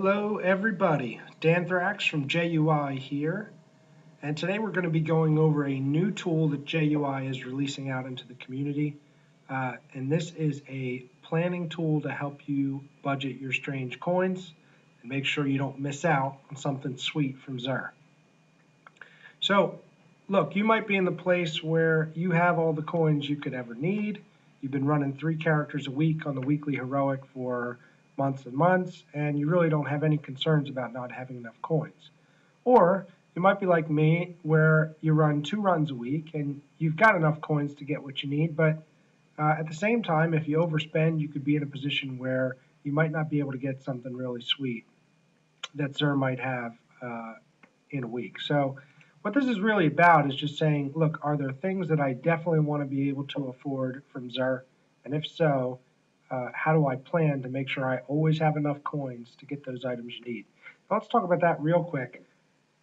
Hello everybody, Danthrax from JUI here, and today we're going to be going over a new tool that JUI is releasing out into the community, and this is a planning tool to help you budget your strange coins and make sure you don't miss out on something sweet from Xur. So, look, you might be in the place where you have all the coins you could ever need. You've been running 3 characters a week on the weekly heroic for months and months, and you really don't have any concerns about not having enough coins. Or you might be like me, where you run 2 runs a week and you've got enough coins to get what you need, but at the same time, if you overspend, you could be in a position where you might not be able to get something really sweet that Xur might have in a week. So what this is really about is just saying, look, are there things that I definitely want to be able to afford from Xur? And if so, how do I plan to make sure I always have enough coins to get those items you need? Now, let's talk about that real quick.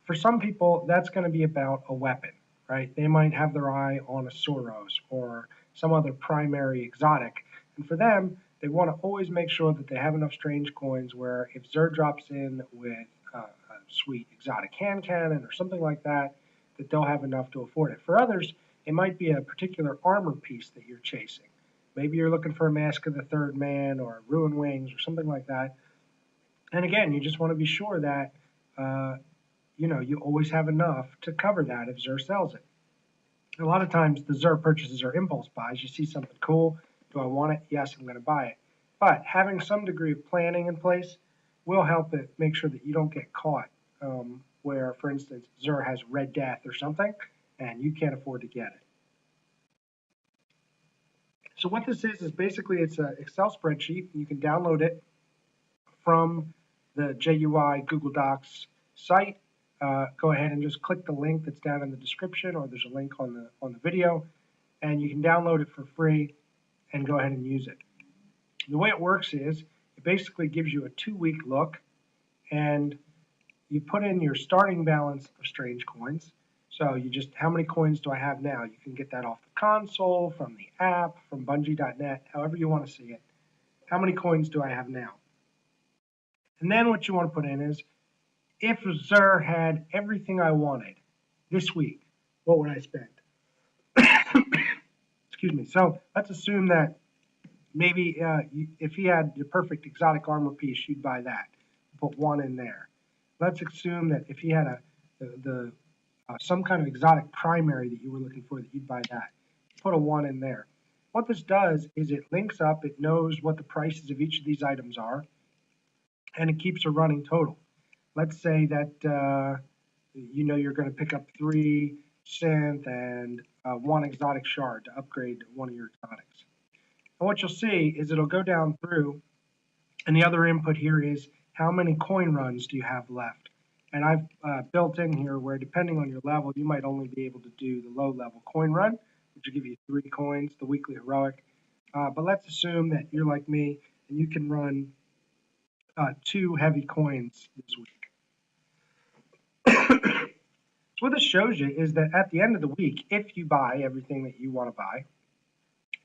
For some people, that's going to be about a weapon, right? They might have their eye on a Soros or some other primary exotic. And for them, they want to always make sure that they have enough strange coins where if Xur drops in with a sweet exotic hand cannon or something like that, that they'll have enough to afford it. For others, it might be a particular armor piece that you're chasing. Maybe you're looking for a Mask of the Third Man or Ruin Wings or something like that. And again, you just want to be sure that you always have enough to cover that if Xur sells it. A lot of times the Xur purchases are impulse buys. You see something cool, do I want it? Yes, I'm going to buy it. But having some degree of planning in place will help it make sure that you don't get caught where, for instance, Xur has Red Death or something, and you can't afford to get it. So what this is basically it's an Excel spreadsheet. You can download it from the JUI Google Docs site. Go ahead and just click the link that's down in the description, or there's a link on the video, and you can download it for free and go ahead and use it. The way it works is it basically gives you a 2-week look, and you put in your starting balance of strange coins. So you just, how many coins do I have now? You can get that off the console, from the app, from Bungie.net, however you want to see it. How many coins do I have now? And then what you want to put in is, if Xur had everything I wanted this week, what would I spend? Excuse me. So let's assume that maybe if he had the perfect exotic armor piece, you'd buy that. Put 1 in there. Let's assume that if he had some kind of exotic primary that you were looking for, that you'd buy that. Put a 1 in there. What this does is it links up, it knows what the prices of each of these items are, and it keeps a running total. Let's say that you're going to pick up 3 synth and 1 exotic shard to upgrade one of your exotics. And what you'll see is it'll go down through, and the other input here is how many coin runs do you have left. And I've built in here where, depending on your level, you might only be able to do the low level coin run, which will give you 3 coins, the weekly heroic. But let's assume that you're like me and you can run 2 heavy coins this week. So what this shows you is that at the end of the week, if you buy everything that you want to buy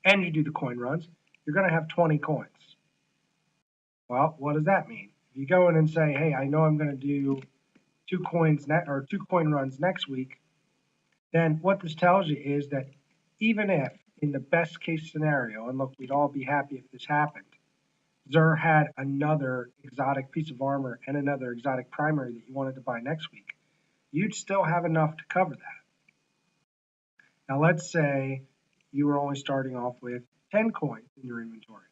and you do the coin runs, you're going to have 20 coins. Well, what does that mean? If you go in and say, hey, I know I'm going to do 2 coin runs next week, then what this tells you is that even if, in the best case scenario, and look, we'd all be happy if this happened, Xur had another exotic piece of armor and another exotic primary that you wanted to buy next week, you'd still have enough to cover that. Now let's say you were only starting off with 10 coins in your inventory.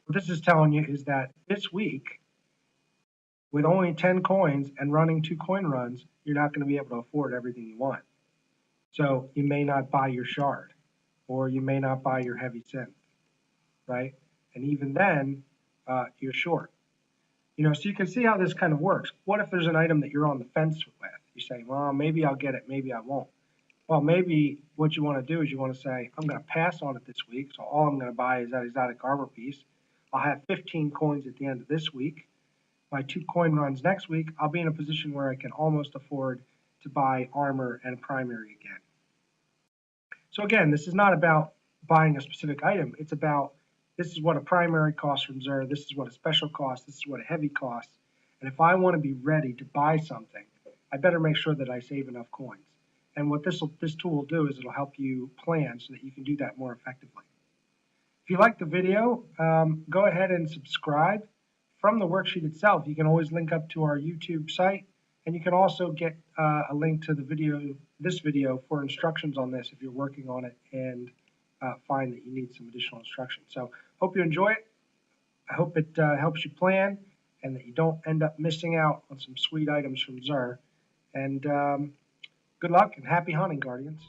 What this is telling you is that this week, with only 10 coins and running 2 coin runs, you're not going to be able to afford everything you want. So you may not buy your shard, or you may not buy your heavy synth, right? And even then, you're short. So you can see how this kind of works. What if there's an item that you're on the fence with? You say, well, maybe I'll get it, maybe I won't. Well, maybe what you want to do is you want to say, I'm going to pass on it this week, so all I'm going to buy is that exotic armor piece. I'll have 15 coins at the end of this week. My 2 coin runs next week, I'll be in a position where I can almost afford to buy armor and a primary again. So again, this is not about buying a specific item. It's about this is what a primary cost from Xur, this is what a special cost, this is what a heavy cost. And if I want to be ready to buy something, I better make sure that I save enough coins. And what this tool will do is it'll help you plan so that you can do that more effectively. If you like the video, go ahead and subscribe. From the worksheet itself, you can always link up to our YouTube site, and you can also get a link to this video for instructions on this if you're working on it and find that you need some additional instructions. So hope you enjoy it. I hope it helps you plan and that you don't end up missing out on some sweet items from Xur. And good luck and happy hunting, Guardians.